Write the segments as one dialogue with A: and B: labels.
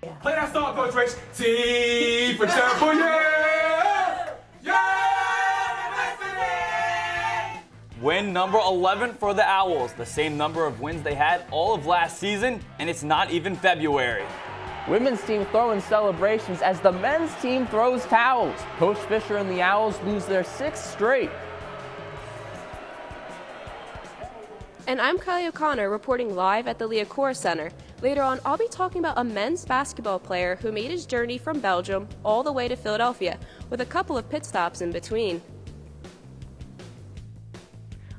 A: Play that song, Coach Rich. T for Temple, yeah! Yeah!
B: Win number 11 for the Owls, the same number of wins they had all of last season, and it's not even February.
C: Women's team throwing celebrations as the men's team throws towels. Coach Fisher and the Owls lose their 6th straight.
D: And I'm Kylie O'Connor reporting live at the Liacouras Center. Later on, I'll be talking about a men's basketball player who made his journey from Belgium all the way to Philadelphia, with a couple of pit stops in between.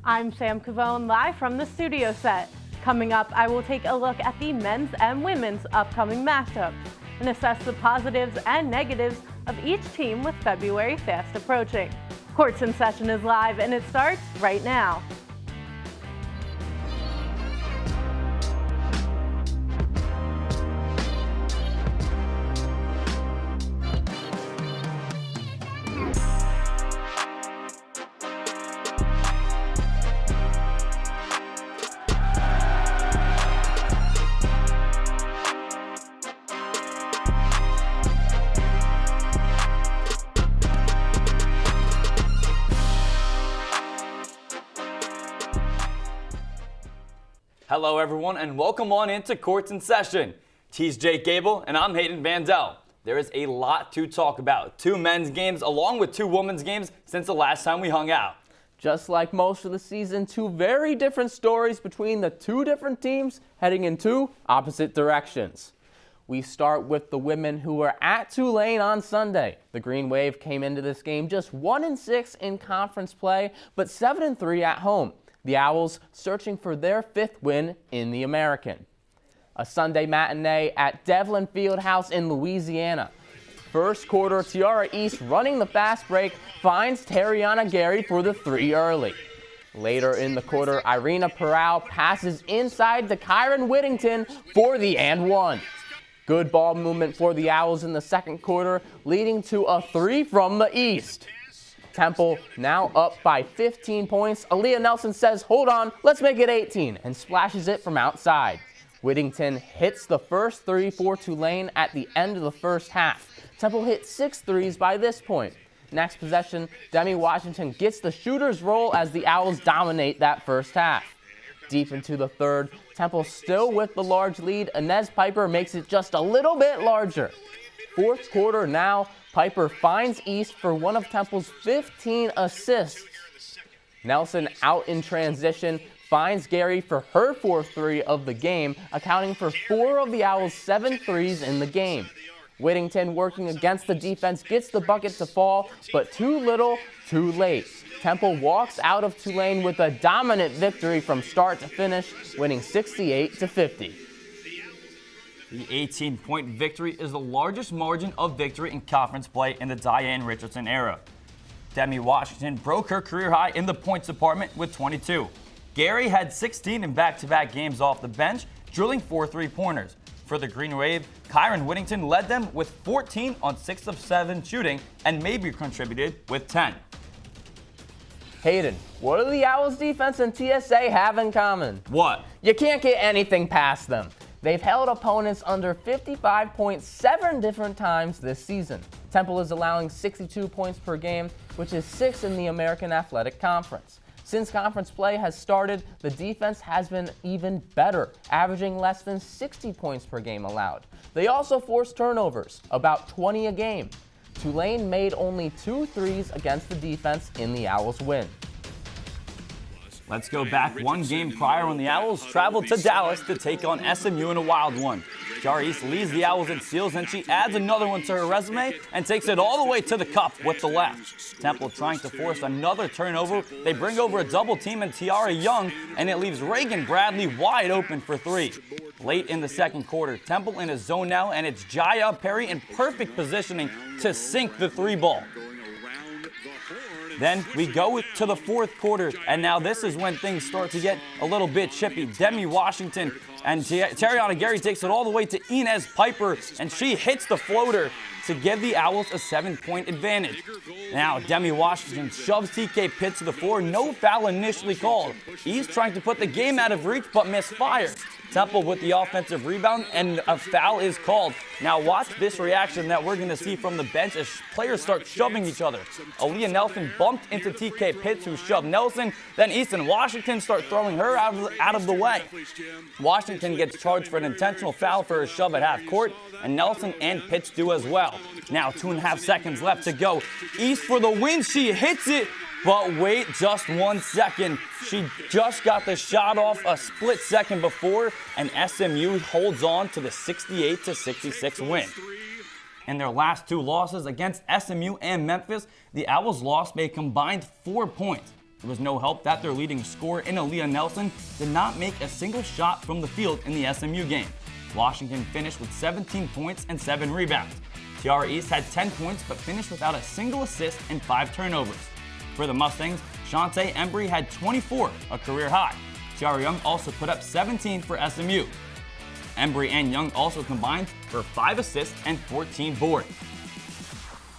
E: I'm Sam Cavone, live from the studio set. Coming up, I will take a look at the men's and women's upcoming matchups and assess the positives and negatives of each team with February fast approaching. Courts in Session is live and it starts right now.
B: Hello everyone and welcome on into Courts in Session. He's Jake Gable and I'm Hayden Vandell. There is a lot to talk about. 2 men's games along with 2 women's games since the last time we hung out.
C: Just like most of the season, 2 very different stories between the 2 different teams heading in 2 opposite directions. We start with the women who were at Tulane on Sunday. The Green Wave came into this game just 1-6 in conference play, but 7-3 at home. The Owls searching for their 5th win in the American. A Sunday matinee at Devlin Fieldhouse in Louisiana. First quarter, Tiara East running the fast break finds Tariana Gary for the 3 early. Later in the quarter, Irina Peral passes inside to Kyron Whittington for the and 1. Good ball movement for the Owls in the second quarter, leading to a 3 from the East. Temple now up by 15 points. Aaliyah Nelson says, hold on, let's make it 18, and splashes it from outside. Whittington hits the first 3 for Tulane at the end of the first half. Temple hit 6 threes by this point. Next possession, Demi Washington gets the shooter's roll as the Owls dominate that first half. Deep into the third, Temple still with the large lead. Inez Piper makes it just a little bit larger. Fourth quarter now, Piper finds East for one of Temple's 15 assists. Nelson out in transition, finds Gary for her 4th 3 of the game, accounting for 4 of the Owls' 7 threes in the game. Whittington, working against the defense, gets the bucket to fall, but too little, too late. Temple walks out of Tulane with a dominant victory from start to finish, winning 68-50.
B: The 18-point victory is the largest margin of victory in conference play in the Diane Richardson era. Demi Washington broke her career high in the points department with 22. Gary had 16 in back-to-back games off the bench, drilling 4 3-pointers. For the Green Wave, Kyron Whittington led them with 14 on 6 of 7 shooting and maybe contributed with 10.
C: Hayden, what do the Owls defense and TSA have in common?
B: What?
C: You can't get anything past them. They've held opponents under 55.7 different times this season. Temple is allowing 62 points per game, which is 6th in the American Athletic Conference. Since conference play has started, the defense has been even better, averaging less than 60 points per game allowed. They also force turnovers, about 20 a game. Tulane made only 2 threes against the defense in the Owls' win.
B: Let's go back 1 game prior when the Owls traveled to Dallas to take on SMU in a wild one. Jar East leads the Owls in steals, and she adds another one to her resume and takes it all the way to the cup with the left. Temple trying to force another turnover. They bring over a double team and Tiara Young, and it leaves Reagan Bradley wide open for 3. Late in the second quarter, Temple in a zone now, and it's Jaya Perry in perfect positioning to sink the 3-ball. Then we go to the fourth quarter, and now this is when things start to get a little bit chippy. Demi Washington and Tariana Gary takes it all the way to Inez Piper, and she hits the floater to give the Owls a 7-point advantage. Now, Demi Washington shoves TK Pitts to the floor. No foul initially called. He's trying to put the game out of reach, but misfires. Temple with the offensive rebound, and a foul is called. Now watch this reaction that we're going to see from the bench as players start shoving each other. Aaliyah Nelson bumped into TK Pitts, who shoved Nelson. Then Easton Washington start throwing her out of the way. Washington gets charged for an intentional foul for a shove at half court, and Nelson and Pitts do as well. Now 2.5 seconds left to go. East for the win. She hits it. But wait just 1 second. She just got the shot off a split second before, and SMU holds on to the 68-66 win. In their last 2 losses against SMU and Memphis, the Owls lost by a combined 4 points. There was no help that their leading scorer in Aaliyah Nelson did not make a single shot from the field in the SMU game. Washington finished with 17 points and 7 rebounds. Tiara East had 10 points but finished without a single assist and 5 turnovers. For the Mustangs, Shantae Embry had 24, a career high. Tiara Young also put up 17 for SMU. Embry and Young also combined for 5 assists and 14 boards.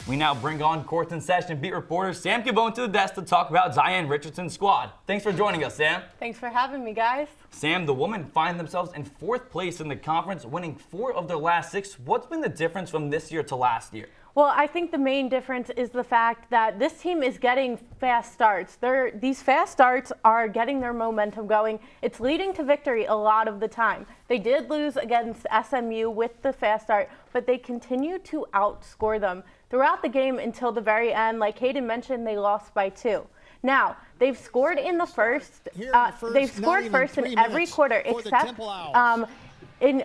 B: We now bring on Courts in Session beat reporter Sam Cavone to the desk to talk about Diane Richardson's squad. Thanks for joining us, Sam.
E: Thanks for having me, guys.
B: Sam, the women find themselves in 4th place in the conference, winning 4 of their last 6. What's been the difference from this year to last year?
E: Well, I think the main difference is the fact that this team is getting fast starts. These fast starts are getting their momentum going. It's leading to victory a lot of the time. They did lose against SMU with the fast start, but they continue to outscore them throughout the game until the very end. Like Hayden mentioned, they lost by 2. Now, they've scored in the first. They've scored first in every quarter except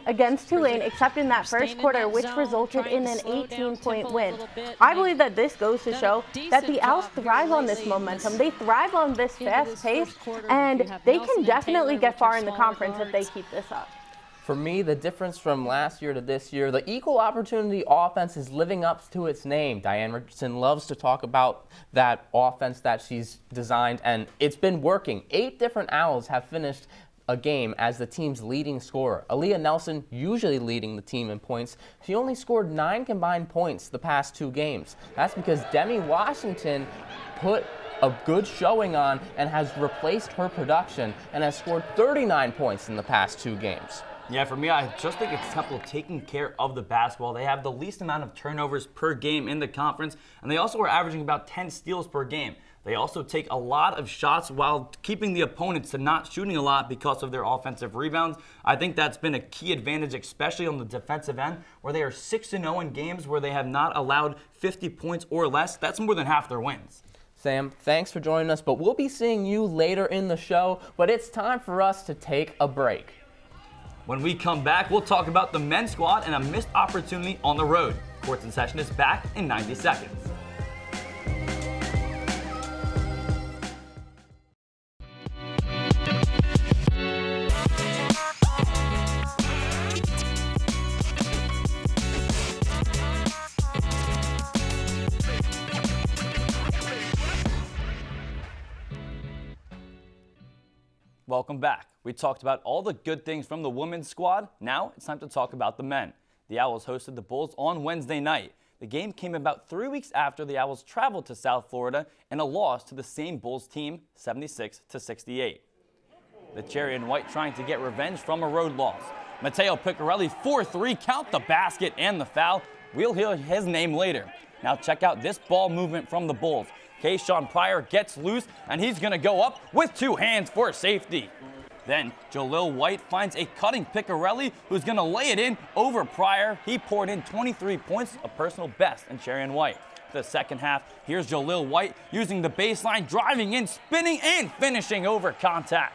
E: against Tulane, except in that first quarter, which resulted in an 18-point win. I believe that this goes to show that the Owls thrive on this momentum. They thrive on this fast pace, and they can definitely get far in the conference if they keep this up.
C: For me, the difference from last year to this year, the equal opportunity offense is living up to its name. Diane Richardson loves to talk about that offense that she's designed, and it's been working. 8 different Owls have finished a game as the team's leading scorer. Aaliyah Nelson usually leading the team in points. She only scored 9 combined points the past 2 games. That's because Demi Washington put a good showing on and has replaced her production and has scored 39 points in the past 2 games.
B: Yeah, for me, I just think it's Temple taking care of the basketball. They have the least amount of turnovers per game in the conference, and they also are averaging about 10 steals per game. They also take a lot of shots while keeping the opponents to not shooting a lot because of their offensive rebounds. I think that's been a key advantage, especially on the defensive end, where they are 6-0 in games where they have not allowed 50 points or less. That's more than half their wins.
C: Sam, thanks for joining us, but we'll be seeing you later in the show, but it's time for us to take a break.
B: When we come back, we'll talk about the men's squad and a missed opportunity on the road. Courts in Session is back in 90 seconds. Welcome back. We talked about all the good things from the women's squad. Now it's time to talk about the men. The Owls hosted the Bulls on Wednesday night. The game came about 3 weeks after the Owls traveled to South Florida in a loss to the same Bulls team, 76-68. The Cherry and White trying to get revenge from a road loss. Matteo Piccarelli 4-3, count the basket and the foul. We'll hear his name later. Now check out this ball movement from the Bulls. Kayshawn Pryor gets loose, and he's going to go up with 2 hands for safety. Then Jalil White finds a cutting Piccarelli, who's going to lay it in over Pryor. He poured in 23 points, a personal best in Cherry and White. The second half, here's Jalil White using the baseline, driving in, spinning, and finishing over contact.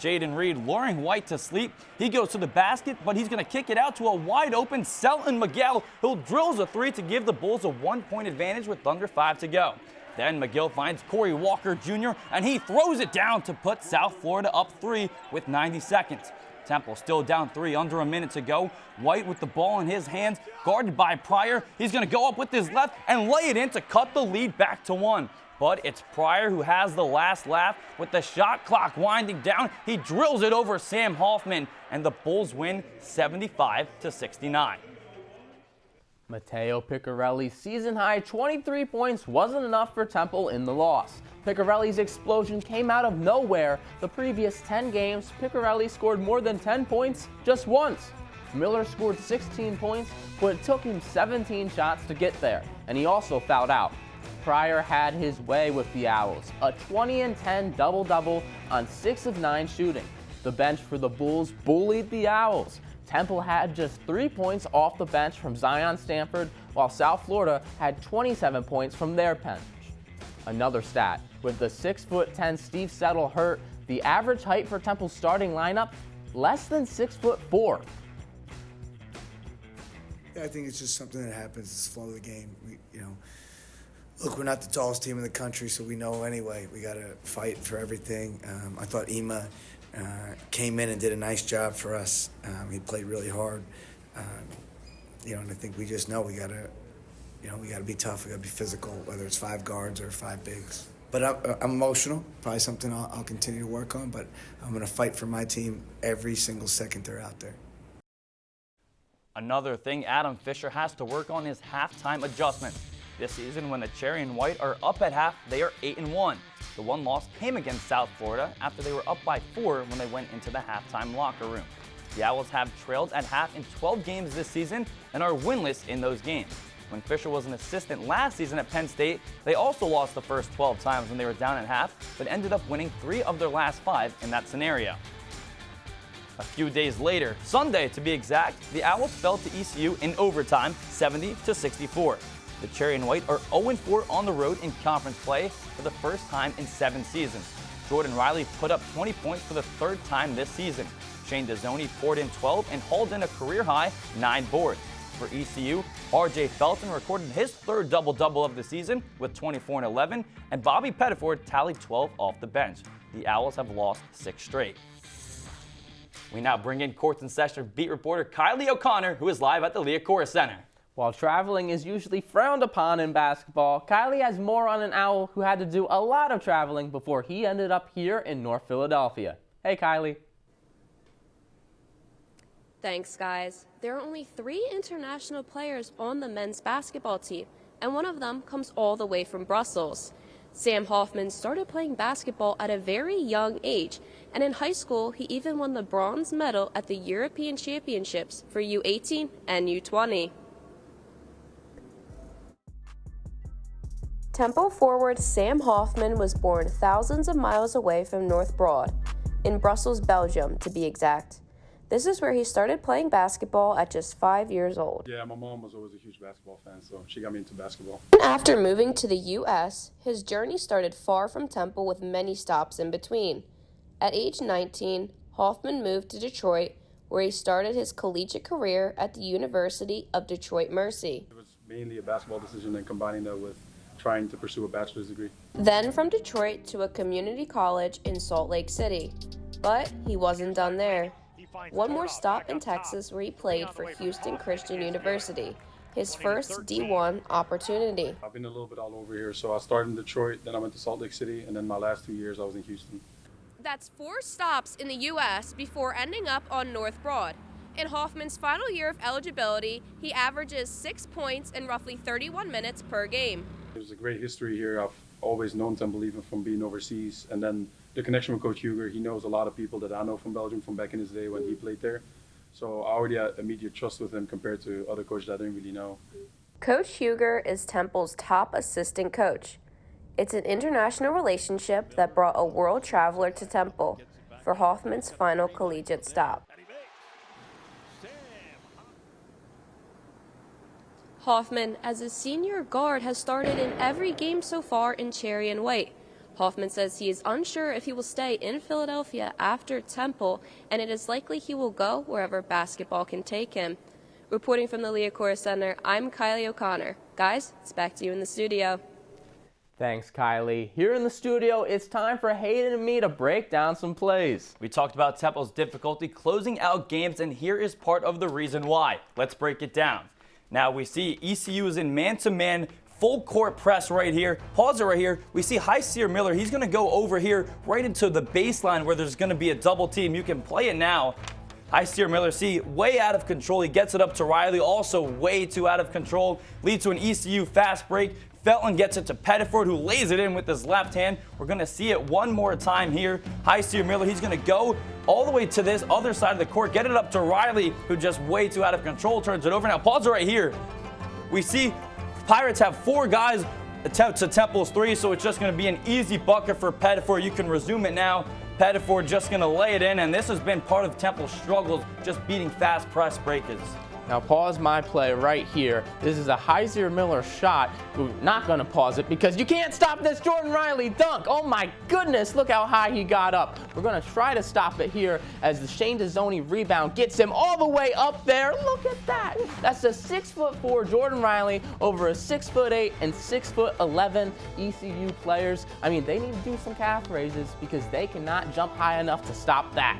B: Jaden Reed luring White to sleep. He goes to the basket, but he's going to kick it out to a wide-open Selton Miguel, who drills a 3 to give the Bulls a 1-point advantage with under 5 to go. Then McGill finds Corey Walker Jr., and he throws it down to put South Florida up 3 with 90 seconds. Temple still down 3 under a minute to go. White with the ball in his hands, guarded by Pryor. He's going to go up with his left and lay it in to cut the lead back to 1. But it's Pryor who has the last laugh. With the shot clock winding down, he drills it over Sam Hoffman, and the Bulls win 75-69.
C: Matteo Piccarelli's season-high 23 points wasn't enough for Temple in the loss. Piccarelli's explosion came out of nowhere. The previous 10 games, Piccarelli scored more than 10 points just once. Miller scored 16 points, but it took him 17 shots to get there, and he also fouled out. Pryor had his way with the Owls, a 20-10 double-double on 6 of 9 shooting. The bench for the Bulls bullied the Owls. Temple had just 3 points off the bench from Zion Stanford, while South Florida had 27 points from their bench. Another stat, with the 6'10" Steve Settle hurt, the average height for Temple's starting lineup, less than 6'4".
F: I think it's just something that happens. It's the flow of the game. Look, we're not the tallest team in the country, so we know anyway. We got to fight for everything. I thought Ema came in and did a nice job for us. He played really hard. And I think we just know we got to be tough. We got to be physical, whether it's 5 guards or 5 bigs. But I'm emotional. Probably something I'll continue to work on. But I'm going to fight for my team every single second they're out there.
B: Another thing Adam Fisher has to work on is halftime adjustments. This season, when the Cherry and White are up at half, they are 8-1. The one loss came against South Florida after they were up by 4 when they went into the halftime locker room. The Owls have trailed at half in 12 games this season and are winless in those games. When Fisher was an assistant last season at Penn State, they also lost the first 12 times when they were down at half, but ended up winning 3 of their last 5 in that scenario. A few days later, Sunday to be exact, the Owls fell to ECU in overtime, 70-64. The Cherry and White are 0-4 on the road in conference play for the first time in 7 seasons. Jordan Riley put up 20 points for the 3rd time this season. Shane Dezzoni poured in 12 and hauled in a career-high 9 boards. For ECU, R.J. Felton recorded his 3rd double-double of the season with 24 and 11, and Bobby Pettiford tallied 12 off the bench. The Owls have lost 6 straight. We now bring in Courts in Session beat reporter Kylie O'Connor, who is live at the Liacouras Center.
C: While traveling is usually frowned upon in basketball, Kylie has more on an Owl who had to do a lot of traveling before he ended up here in North Philadelphia. Hey, Kylie.
D: Thanks, guys. There are only 3 international players on the men's basketball team, and one of them comes all the way from Brussels. Sam Hoffman started playing basketball at a very young age, and in high school he even won the bronze medal at the European Championships for U18 and U20. Temple forward Sam Hoffman was born thousands of miles away from North Broad, in Brussels, Belgium to be exact. This is where he started playing basketball at just 5 years old.
A: Yeah, my mom was always a huge basketball fan, so she got me into basketball.
D: After moving to the U.S., his journey started far from Temple with many stops in between. At age 19, Hoffman moved to Detroit, where he started his collegiate career at the University of Detroit Mercy.
A: It was mainly a basketball decision and combining that with trying to pursue a bachelor's degree.
D: Then from Detroit to a community college in Salt Lake City. But he wasn't done there. One more stop in Texas where he played for Houston Christian University, his first D1 opportunity.
A: I've been a little bit all over here, so I started in Detroit, then I went to Salt Lake City, and then my last 2 years I was in Houston.
D: That's 4 stops in the U.S. before ending up on North Broad. In Hoffman's final year of eligibility, he averages 6 points in roughly 31 minutes per game.
A: There's a great history here. I've always known Temple even from being overseas, and then the connection with Coach Huger. He knows a lot of people that I know from Belgium from back in his day when he played there. So I already had immediate trust with him compared to other coaches I didn't really know.
D: Coach Huger is Temple's top assistant coach. It's an international relationship that brought a world traveler to Temple for Hoffman's final collegiate stop. Hoffman, as a senior guard, has started in every game so far in Cherry and White. Hoffman says he is unsure if he will stay in Philadelphia after Temple, and it is likely he will go wherever basketball can take him. Reporting from the Liacouras Center, I'm Kylie O'Connor. Guys, it's back to you in the studio.
C: Thanks, Kylie. Here in the studio, it's time for Hayden and me to break down some plays.
B: We talked about Temple's difficulty closing out games, and here is part of the reason why. Let's break it down. Now we see ECU is in man-to-man full court press right here. Pause it right here. We see Hyseer Miller. He's going to go over here right into the baseline where there's going to be a double team. You can play it now. High steer Miller, see, way out of control. He gets it up to Riley, also way too out of control. Leads to an ECU fast break. Felton gets it to Pettiford, who lays it in with his left hand. We're going to see it one more time here. High steer Miller, he's going to go all the way to this other side of the court, get it up to Riley, who just way too out of control, turns it over. Now, pause it right here. We see Pirates have 4 guys attempt to Temple's 3, so it's just going to be an easy bucket for Pettiford. You can resume it now. Pettiford just going to lay it in, and this has been part of Temple's struggles, just beating fast press breakers.
C: Now pause my play right here. This is a Heiser Miller shot. We're not going to pause it because you can't stop this Jordan Riley dunk. Oh my goodness, look how high he got up. We're going to try to stop it here as the Shane Dezzoni rebound gets him all the way up there. Look at that. That's a 6'4" Jordan Riley over a 6'8" and 6'11" ECU players. I mean, they need to do some calf raises because they cannot jump high enough to stop that.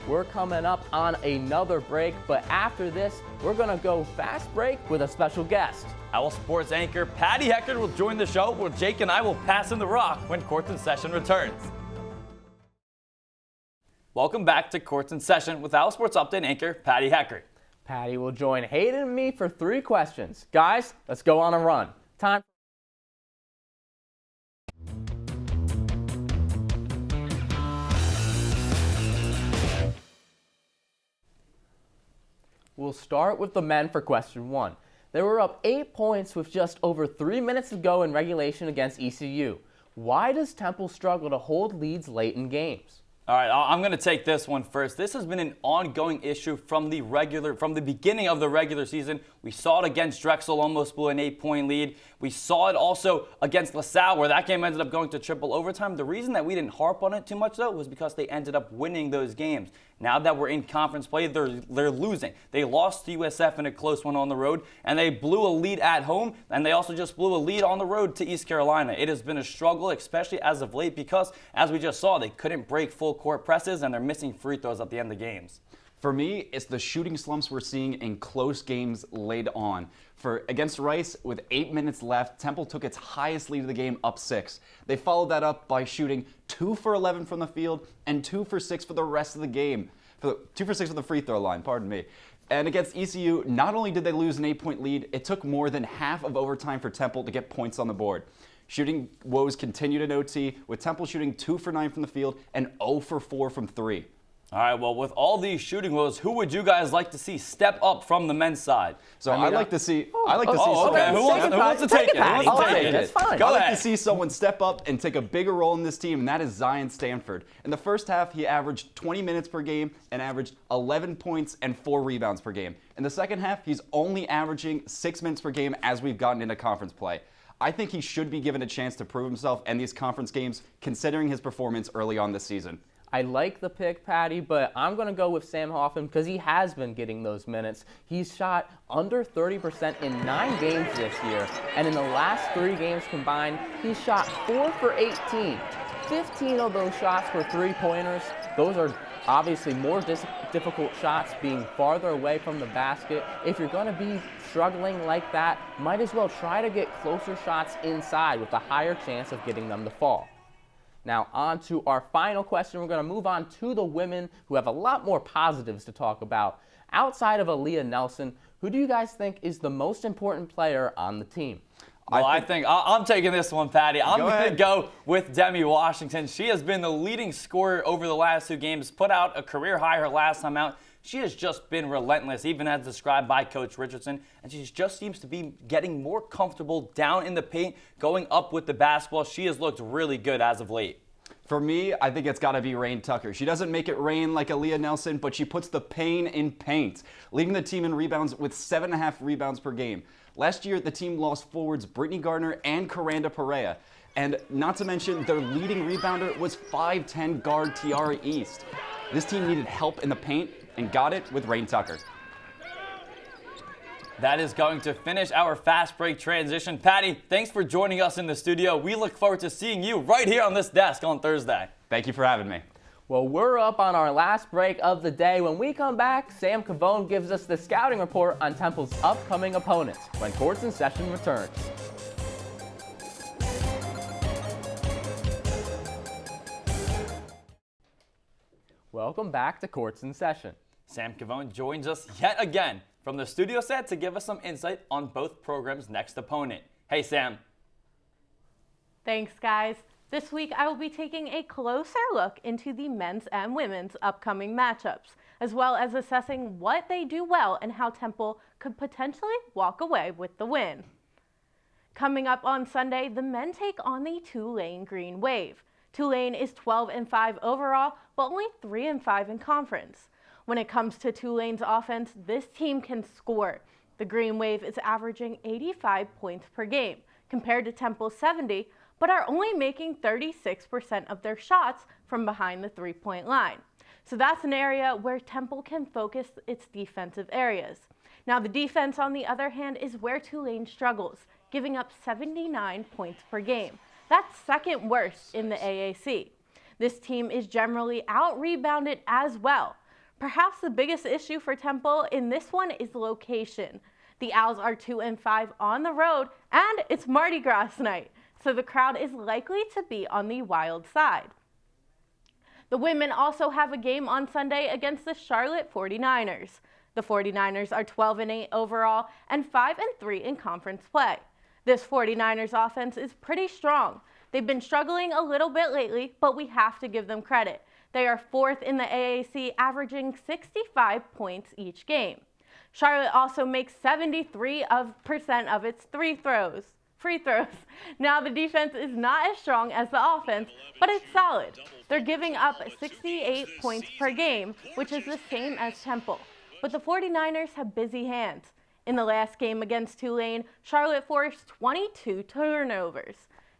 C: We're coming up on another break, but after this, we're going to go fast break with a special guest.
B: OwlSports anchor Paddy Heckard will join the show, where Jake and I will pass in the rock when Courts in Session returns. Welcome back to Courts in Session with OwlSports Update anchor Paddy Heckard.
C: Paddy will join Hayden and me for 3 questions. Guys, let's go on a run. Time. We'll start with the men for question 1. They were up 8 points with just over 3 minutes to go in regulation against ECU. Why does Temple struggle to hold leads late in games?
B: All right, I'm going to take this one first. This has been an ongoing issue from the beginning of the regular season. We saw it against Drexel, almost blew an 8-point lead. We saw it also against LaSalle, where that game ended up going to triple overtime. The reason that we didn't harp on it too much, though, was because they ended up winning those games. Now that we're in conference play, they're losing. They lost to USF in a close one on the road, and they blew a lead at home, and they also just blew a lead on the road to East Carolina. It has been a struggle, especially as of late, because, as we just saw, they couldn't break full court presses, and they're missing free throws at the end of games.
G: For me, it's the shooting slumps we're seeing in close games late on. Against Rice, with 8 minutes left, Temple took its highest lead of the game, up 6. They followed that up by shooting 2 for 11 from the field and 2 for 6 for the rest of the game. 2 for 6 from the free throw line, pardon me. And against ECU, not only did they lose an 8-point lead, it took more than half of overtime for Temple to get points on the board. Shooting woes continued in OT, with Temple shooting 2 for 9 from the field and 0 for 4 from 3.
B: All right, well, with all these shooting woes, who would you guys like to see step up from the men's side?
G: So I'd like to see.
B: Who wants to take it?
C: That's fine.
G: I'd like to see someone step up and take a bigger role in this team, and that is Zion Stanford. In the first half, he averaged 20 minutes per game and averaged 11 points and 4 rebounds per game. In the second half, he's only averaging 6 minutes per game as we've gotten into conference play. I think he should be given a chance to prove himself in these conference games, considering his performance early on this season.
C: I like the pick, Paddy, but I'm going to go with Sam Hoffman because he has been getting those minutes. He's shot under 30% in 9 games this year, and in the last 3 games combined, he shot 4 for 18. 15 of those shots were 3-pointers. Those are obviously more difficult shots, being farther away from the basket. If you're going to be struggling like that, might as well try to get closer shots inside with a higher chance of getting them to fall. Now on to our final question. We're going to move on to the women, who have a lot more positives to talk about. Outside of Aaliyah Nelson, who do you guys think is the most important player on the team?
B: Well, I think I'm taking this one, Paddy. I'm going to go with Demi Washington. She has been the leading scorer over the last 2 games, put out a career high her last time out. She has just been relentless, even as described by Coach Richardson, and she just seems to be getting more comfortable down in the paint, going up with the basketball. She has looked really good as of late.
G: For me, I think it's got to be Rain Tucker. She doesn't make it rain like Aaliyah Nelson, but she puts the pain in paint, leading the team in rebounds with 7.5 rebounds per game. Last year, the team lost forwards Brittany Gardner and Coranda Perea. And not to mention, their leading rebounder was 5'10" guard Tiara East. This team needed help in the paint and got it with Rain Tucker.
B: That is going to finish our fast break transition. Paddy, thanks for joining us in the studio. We look forward to seeing you right here on this desk on Thursday.
G: Thank you for having me.
C: Well, we're up on our last break of the day. When we come back, Sam Cavone gives us the scouting report on Temple's upcoming opponents when Courts in Session returns. Welcome back to Courts in Session.
B: Sam Cavone joins us yet again from the studio set to give us some insight on both programs' next opponent. Hey, Sam.
E: Thanks, guys. This week, I will be taking a closer look into the men's and women's upcoming matchups, as well as assessing what they do well and how Temple could potentially walk away with the win. Coming up on Sunday, the men take on the Tulane Green Wave. Tulane is 12-5 overall, but only 3-5 in conference. When it comes to Tulane's offense, this team can score. The Green Wave is averaging 85 points per game, compared to Temple's 70, but are only making 36% of their shots from behind the three-point line. So that's an area where Temple can focus its defensive areas. Now the defense, on the other hand, is where Tulane struggles, giving up 79 points per game. That's second worst in the AAC. This team is generally out-rebounded as well. Perhaps the biggest issue for Temple in this one is location. The Owls are 2-5 on the road, and it's Mardi Gras night, so the crowd is likely to be on the wild side. The women also have a game on Sunday against the Charlotte 49ers. The 49ers are 12-8 overall and 5-3 in conference play. This 49ers offense is pretty strong. They've been struggling a little bit lately, but we have to give them credit. They are fourth in the AAC, averaging 65 points each game. Charlotte also makes 73% of its free throws. Now the defense is not as strong as the offense, but it's solid. They're giving up 68 points per game, which is the same as Temple. But the 49ers have busy hands. In the last game against Tulane, Charlotte forced 22 turnovers.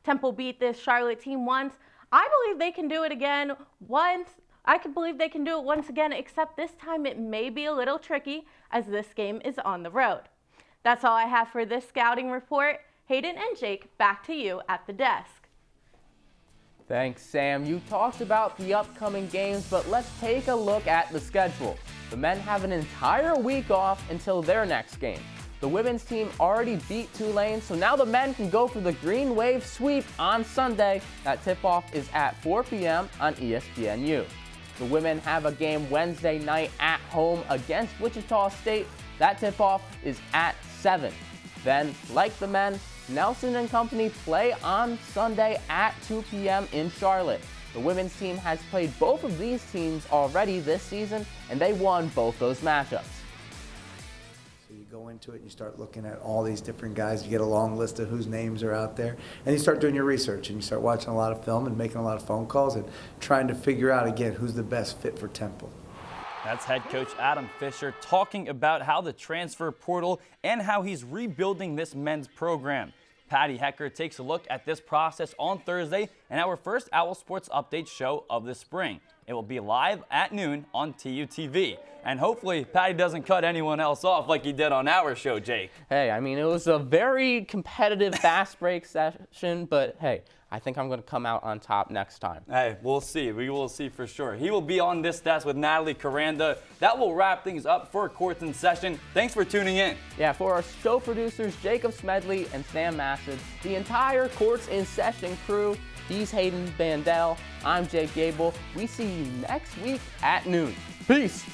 E: Temple beat this Charlotte team once. I believe they can do it again once. I can believe they can do it once again, except this time it may be a little tricky as this game is on the road. That's all I have for this scouting report. Hayden and Jake, back to you at the desk.
C: Thanks, Sam. You talked about the upcoming games, but let's take a look at the schedule. The men have an entire week off until their next game. The women's team already beat Tulane, so now the men can go for the Green Wave sweep on Sunday. That tip-off is at 4 p.m. on ESPNU. The women have a game Wednesday night at home against Wichita State. That tip-off is at 7. Then, like the men, Nelson and company play on Sunday at 2 p.m. in Charlotte. The women's team has played both of these teams already this season, and they won both those matchups.
F: So you go into it and you start looking at all these different guys. You get a long list of whose names are out there, and you start doing your research, and you start watching a lot of film and making a lot of phone calls and trying to figure out, again, who's the best fit for Temple.
B: That's head coach Adam Fisher talking about how the transfer portal and how he's rebuilding this men's program. Paddy Heckard takes a look at this process on Thursday in our first OwlSports update show of the spring. It will be live at noon on TUTV. And hopefully Paddy doesn't cut anyone else off like he did on our show, Jake.
C: Hey, I mean, it was a very competitive fast break session, but hey, I think I'm going to come out on top next time.
B: Hey, we'll see. We will see for sure. He will be on this desk with Natalie Caranda. That will wrap things up for Courts in Session. Thanks for tuning in.
C: Yeah, for our show producers, Jacob Smedley and Sam Massad, the entire Courts in Session crew, he's Hayden Bandel. I'm Jake Gable. We see you next week at noon. Peace.